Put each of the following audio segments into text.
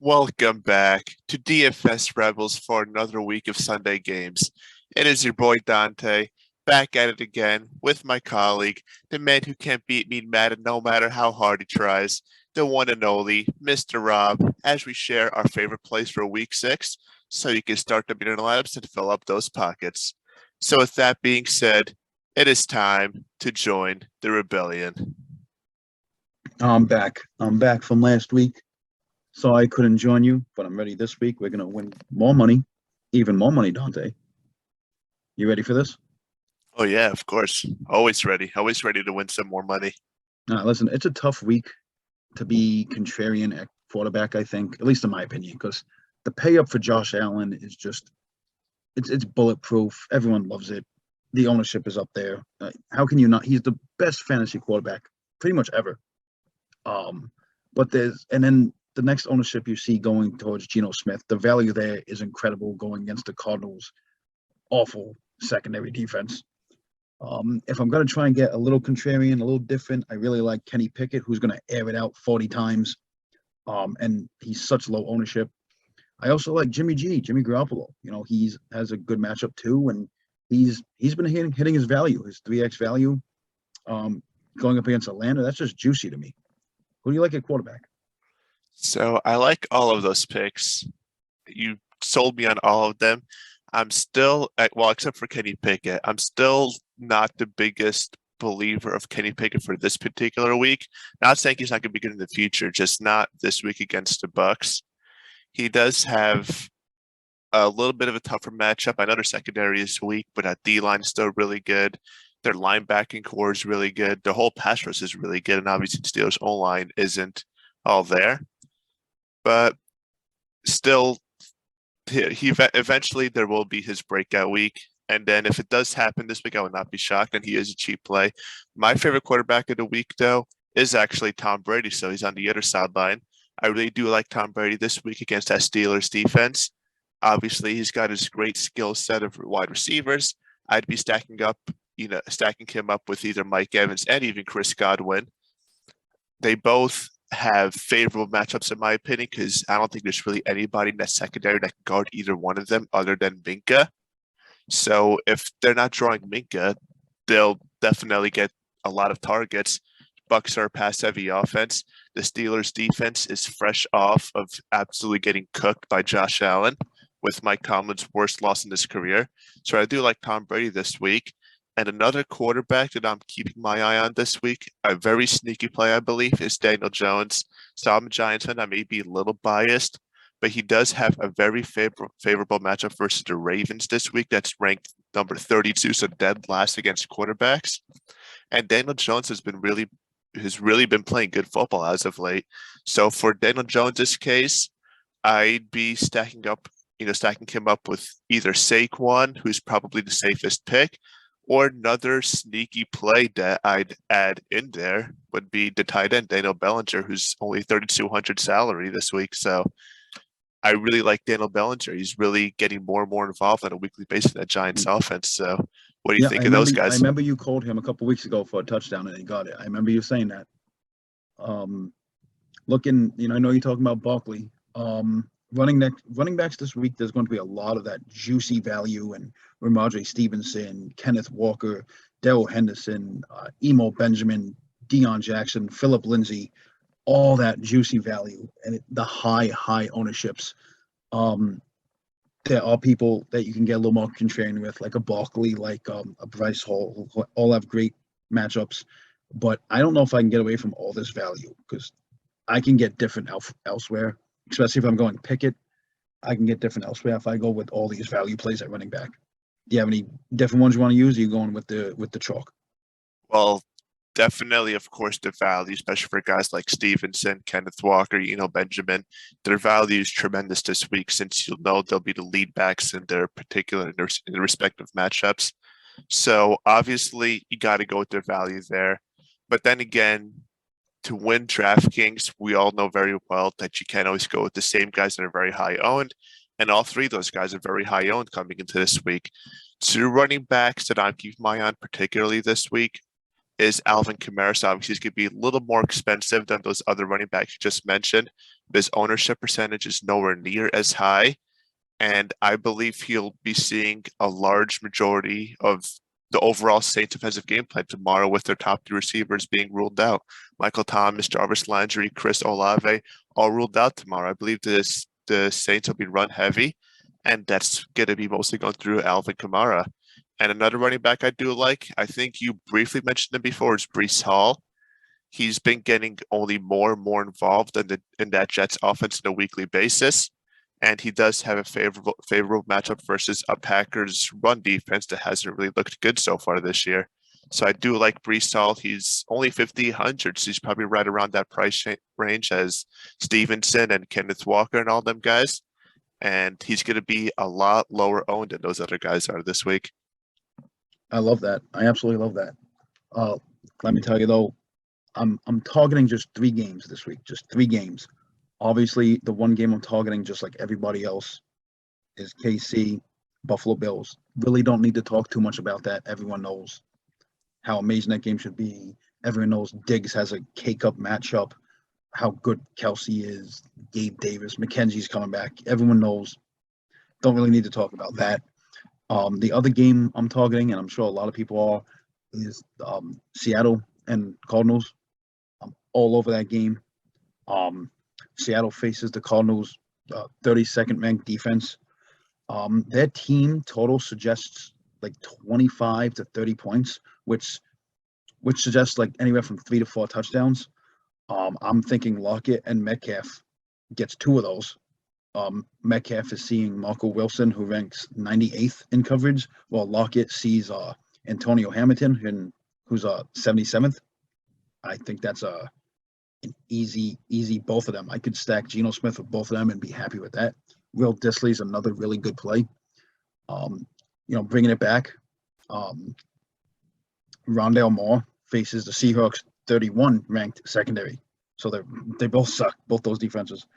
Welcome back to DFS Rebels for another week of Sunday games. It is your boy Dante, back at it again with my colleague, the man who can't beat me Madden no matter how hard he tries, the one and only Mr. Rob, as we share our favorite plays for week 6, so you can start the beginner lineups and fill up those pockets. So with that being said, it is time to join the rebellion. I'm back. I'm back from last week. So I couldn't join you, but I'm ready this week. We're going to win more money, even more money, Dante. You ready for this? Oh yeah, of course. Always ready. Always ready to win some more money. Listen, it's a tough week to be contrarian at quarterback, I think, at least in my opinion, because the pay up for Josh Allen is just, it's bulletproof. Everyone loves it. The ownership is up there. How can you not? He's the best fantasy quarterback pretty much ever. But then the next ownership you see going towards Geno Smith, the value there is incredible going against the Cardinals' awful secondary defense. If I'm going to try and get a little contrarian, a little different, I really like Kenny Pickett, who's going to air it out 40 times. And he's such low ownership. I also like Jimmy Garoppolo. You know, has a good matchup too, and he's been hitting his value, his 3x value. Going up against Atlanta, that's just juicy to me. Who do you like at quarterback? So I like all of those picks. You sold me on all of them. I'm still, well, except for Kenny Pickett, I'm still not the biggest believer of Kenny Pickett for this particular week. Not saying he's not going to be good in the future, just not this week against the Bucks. He does have a little bit of a tougher matchup. I know their secondary is weak, but that D-line is still really good. Their linebacking core is really good. Their whole pass rush is really good, and obviously the Steelers' O-line isn't all there. But still, he eventually there will be his breakout week. And then if it does happen this week, I would not be shocked, and he is a cheap play. My favorite quarterback of the week, though, is actually Tom Brady, so he's on the other sideline. I really do like Tom Brady this week against that Steelers defense. Obviously, he's got his great skill set of wide receivers. I'd be stacking him up with either Mike Evans and even Chris Godwin. They both have favorable matchups in my opinion because I don't think there's really anybody in that secondary that can guard either one of them other than Minka. So if they're not drawing Minka, they'll definitely get a lot of targets. Bucks are a pass-heavy offense. The Steelers' defense is fresh off of absolutely getting cooked by Josh Allen with Mike Tomlin's worst loss in his career. So I do like Tom Brady this week. And another quarterback that I'm keeping my eye on this week, a very sneaky play, I believe, is Daniel Jones. So I'm a Giants fan. I may be a little biased, but he does have a very favorable matchup versus the Ravens this week. That's ranked number 32, so dead last against quarterbacks. And Daniel Jones has really been playing good football as of late. So for Daniel Jones' case, I'd be stacking him up with either Saquon, who's probably the safest pick, or another sneaky play that I'd add in there would be the tight end, Daniel Bellinger, who's only 3,200 salary this week. So I really like Daniel Bellinger. He's really getting more and more involved on a weekly basis in that Giants offense. So what do you think of those guys? I remember you called him a couple weeks ago for a touchdown and he got it. I remember you saying that. I know you're talking about Barkley. Running backs this week, there's going to be a lot of that juicy value, and Ramondre Stevenson, Kenneth Walker, Darrell Henderson, Emo Benjamin, Deion Jackson, Philip Lindsay, all that juicy value, and the high ownerships. There are people that you can get a little more contrarian with, like a Barkley, like a Bryce Hall, who all have great matchups. But I don't know if I can get away from all this value because I can get different elsewhere. Especially if I'm going Pickett, I can get different elsewhere if I go with all these value plays at running back. Do you have any different ones you want to use? Or are you going with the chalk? Well, definitely, of course, the value, especially for guys like Stevenson, Kenneth Walker, Benjamin. Their value is tremendous this week since you'll know they'll be the lead backs in their respective matchups. So obviously, you got to go with their value there. But then again, to win DraftKings, we all know very well that you can't always go with the same guys that are very high owned. And all three of those guys are very high owned coming into this week. Two running backs that I'm keeping my eye on particularly this week. is Alvin Kamara. So obviously he's going to be a little more expensive than those other running backs you just mentioned. But his ownership percentage is nowhere near as high. And I believe he'll be seeing a large majority of the overall Saints offensive game plan tomorrow with their top three receivers being ruled out. Michael Thomas, Jarvis Landry, Chris Olave, all ruled out tomorrow. I believe the Saints will be run heavy, and that's going to be mostly going through Alvin Kamara. And another running back I do like, I think you briefly mentioned him before, is Breece Hall. He's been getting only more and more involved in that Jets offense on a weekly basis. And he does have a favorable matchup versus a Packers run defense that hasn't really looked good so far this year. So I do like Breece Hall. He's only 5,800, so he's probably right around that price range as Stevenson and Kenneth Walker and all them guys. And he's going to be a lot lower owned than those other guys are this week. I love that. I absolutely love that. Let me tell you though, I'm targeting just 3 games this week, just 3 games. Obviously, the one game I'm targeting, just like everybody else, is KC, Buffalo Bills. Really don't need to talk too much about that. Everyone knows how amazing that game should be. Everyone knows Diggs has a cake-up matchup, how good Kelsey is, Gabe Davis, McKenzie's coming back. Everyone knows. Don't really need to talk about that. The other game I'm targeting, and I'm sure a lot of people are, is Seattle and Cardinals. I'm all over that game. Seattle faces the Cardinals' 32nd ranked defense. Their team total suggests like 25 to 30 points, which suggests like anywhere from 3 to 4 touchdowns. I'm thinking Lockett and Metcalf gets 2 of those. Metcalf is seeing Marco Wilson, who ranks 98th in coverage, while Lockett sees Antonio Hamilton, who's 77th. I think that's an easy both of them. I could stack Geno Smith with both of them and be happy with that. Will Dissly's another really good play. Bringing it back, Rondell Moore faces the Seahawks 31 ranked secondary. So they both suck, both those defenses.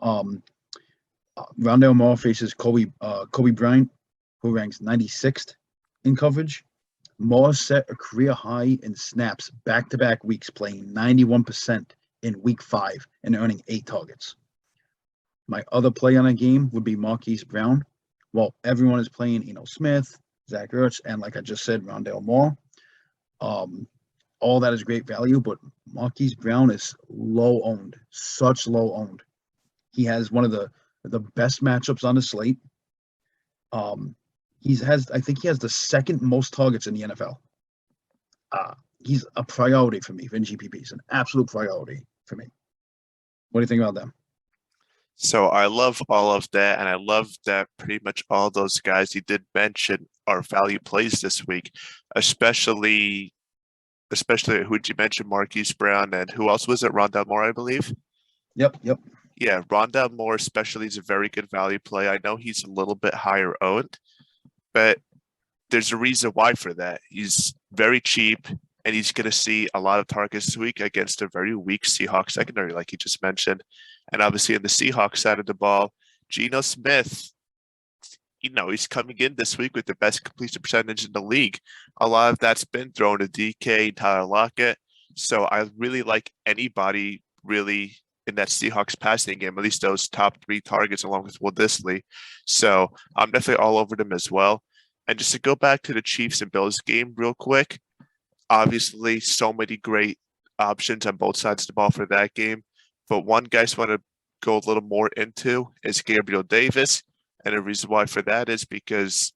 Rondell Moore faces Kobe Bryant, who ranks 96th in coverage. Moore set a career high in snaps back-to-back weeks, playing 91% in week 5 and earning 8 targets. My other play on a game would be Marquise Brown. While everyone is playing Eno Smith, Zach Ertz, and like I just said, Rondell Moore. All that is great value, but Marquise Brown is low owned, such low owned. He has one of the best matchups on the slate. I think he has the second most targets in the NFL. He's a priority for me in GPP. He's an absolute priority for me. What do you think about them? So I love all of that, and I love that pretty much all those guys you did mention are value plays this week, especially who did you mention, Marquise Brown, and who else was it? Rondell Moore, I believe. Yep. Yeah, Rondell Moore especially is a very good value play. I know he's a little bit higher owned, but there's a reason why for that. He's very cheap, and he's going to see a lot of targets this week against a very weak Seahawks secondary, like you just mentioned. And obviously, on the Seahawks side of the ball, Geno Smith, he's coming in this week with the best completion percentage in the league. A lot of that's been thrown to DK, Tyler Lockett. So I really like anybody really in that Seahawks passing game, at least those top 3 targets along with Will Dissly. So I'm definitely all over them as well. And just to go back to the Chiefs and Bills game real quick, obviously so many great options on both sides of the ball for that game. But one guy I want to go a little more into is Gabriel Davis. And the reason why for that is because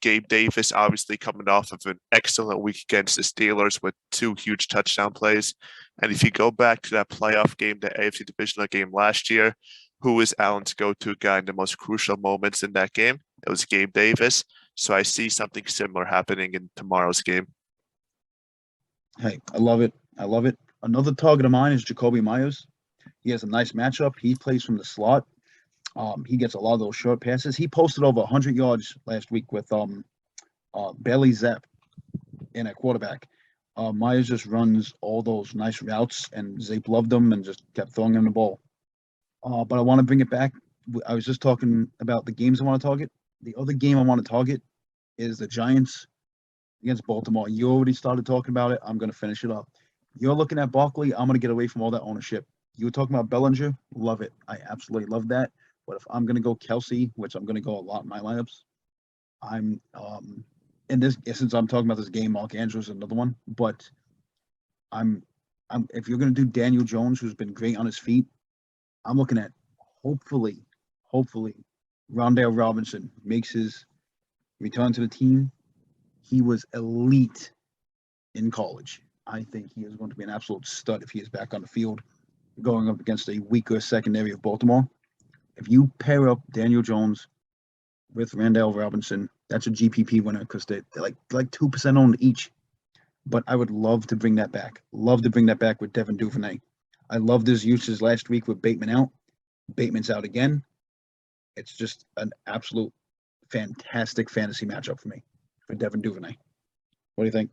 Gabe Davis obviously coming off of an excellent week against the Steelers with 2 huge touchdown plays. And if you go back to that playoff game, the AFC divisional game last year, who was Allen's go-to guy in the most crucial moments in that game? It was Gabe Davis. So I see something similar happening in tomorrow's game. Hey, I love it. Another target of mine is Jacoby Myers. He has a nice matchup. He plays from the slot. He gets a lot of those short passes. He posted over 100 yards last week with Bailey Zapp in at quarterback. Myers just runs all those nice routes, and Zapp loved them and just kept throwing him the ball. But I want to bring it back. I was just talking about the games I want to target. The other game I want to target is the Giants against Baltimore. You already started talking about it. I'm going to finish it up. You're looking at Barkley. I'm going to get away from all that ownership. You were talking about Bellinger. Love it. I absolutely love that. But if I'm going to go Kelsey, which I'm going to go a lot in my lineups, I'm in this, since I'm talking about this game, Mark Andrews is another one. But I'm if you're going to do Daniel Jones, who's been great on his feet, I'm looking at hopefully Rondell Robinson makes his return to the team. He was elite in college. I think he is going to be an absolute stud if he is back on the field going up against a weaker secondary of Baltimore. If you pair up Daniel Jones with Rondell Robinson, that's a GPP winner because they're like 2% owned each. But I would love to bring that back. Love to bring that back with Devin Duvernay. I loved his uses last week with Bateman out. Bateman's out again. It's just an absolute fantastic fantasy matchup for me for Devin Duvernay. What do you think?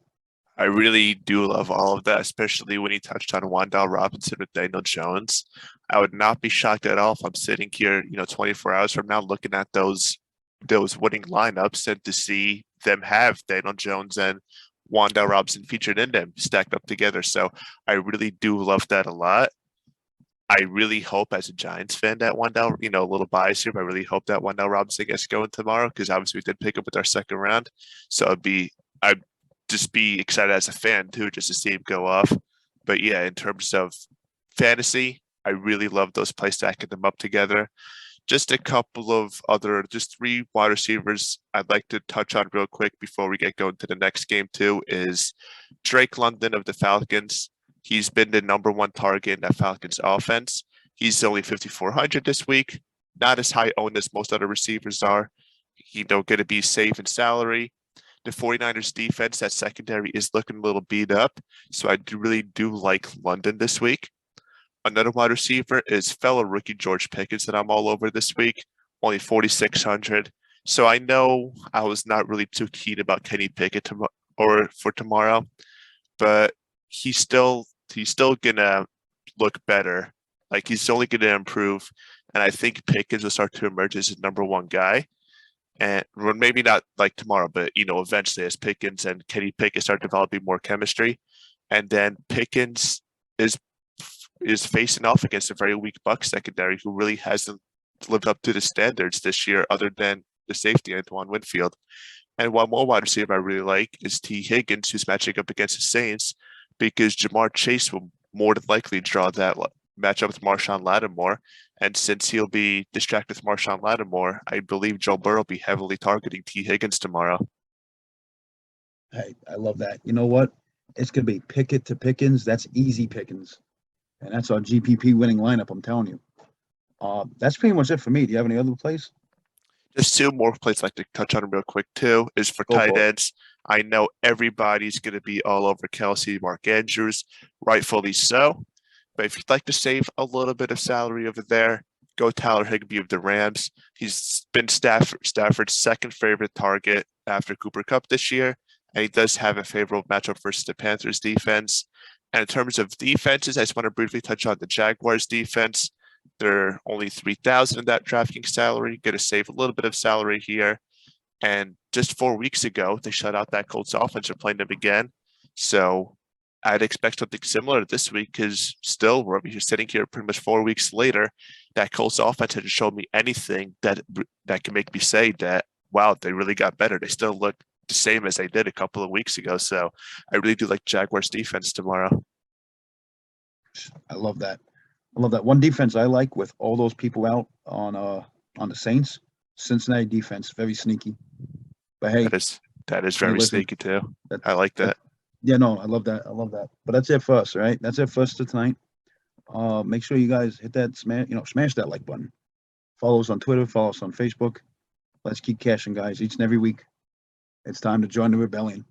I really do love all of that, especially when he touched on Rondell Robinson with Daniel Jones. I would not be shocked at all if I'm sitting here, 24 hours from now looking at those winning lineups and to see them have Daniel Jones and Rondell Robinson featured in them, stacked up together. So I really do love that a lot. I really hope, as a Giants fan, that Rondell, a little bias here, but I really hope that Rondell Robinson gets going tomorrow because obviously we did pick up with our second round. So I'd just be excited as a fan too, just to see him go off. But yeah, in terms of fantasy, I really love those plays, stacking them up together. Just a couple of just three wide receivers I'd like to touch on real quick before we get going to the next game too is Drake London of the Falcons. He's been the number one target in that Falcons offense. He's only 5,400 this week, not as high owned as most other receivers are. Going to be safe in salary. The 49ers defense, that secondary is looking a little beat up. So I really do like London this week. Another wide receiver is fellow rookie George Pickens that I'm all over this week, only 4,600. So I know I was not really too keen about Kenny Pickett for tomorrow, but he's still gonna look better. Like he's only gonna improve, and I think Pickens will start to emerge as the number one guy. And maybe not like tomorrow, but eventually as Pickens and Kenny Pickett start developing more chemistry, and then Pickens is facing off against a very weak Bucs secondary who really hasn't lived up to the standards this year, other than the safety Antoine Winfield. And one more wide receiver I really like is T. Higgins, who's matching up against the Saints, because Jamar Chase will more than likely draw that matchup with Marshawn Lattimore. And since he'll be distracted with Marshawn Lattimore, I believe Joe Burrow will be heavily targeting T. Higgins tomorrow. Hey, I love that. You know what? It's going to be Pickett to Pickens. That's easy Pickens. And that's our GPP winning lineup, I'm telling you. That's pretty much it for me. Do you have any other plays? Just two more plays I'd like to touch on real quick, too, is for tight ends. I know everybody's going to be all over Kelsey, Mark Andrews, rightfully so. But if you'd like to save a little bit of salary over there, go Tyler Higbee of the Rams. He's been Stafford's second favorite target after Cooper Kupp this year, and he does have a favorable matchup versus the Panthers defense. And in terms of defenses, I just want to briefly touch on the Jaguars defense. They're only 3,000 in that DraftKings salary. Going to save a little bit of salary here. And just 4 weeks ago, they shut out that Colts offense. They're playing them again. So I'd expect something similar this week because still, we're sitting here pretty much 4 weeks later. That Colts offense hasn't shown me anything that can make me say that, wow, they really got better. They still look the same as they did a couple of weeks ago. So I really do like Jaguars defense tomorrow. I love that. One defense I like with all those people out on the Saints, Cincinnati defense, very sneaky. But hey, that is very sneaky too. I like that. Yeah, no, I love that. But that's it for us, right? That's it for us tonight. Make sure you guys hit that smash that like button. Follow us on Twitter, follow us on Facebook. Let's keep cashing, guys, each and every week. It's time to join the rebellion.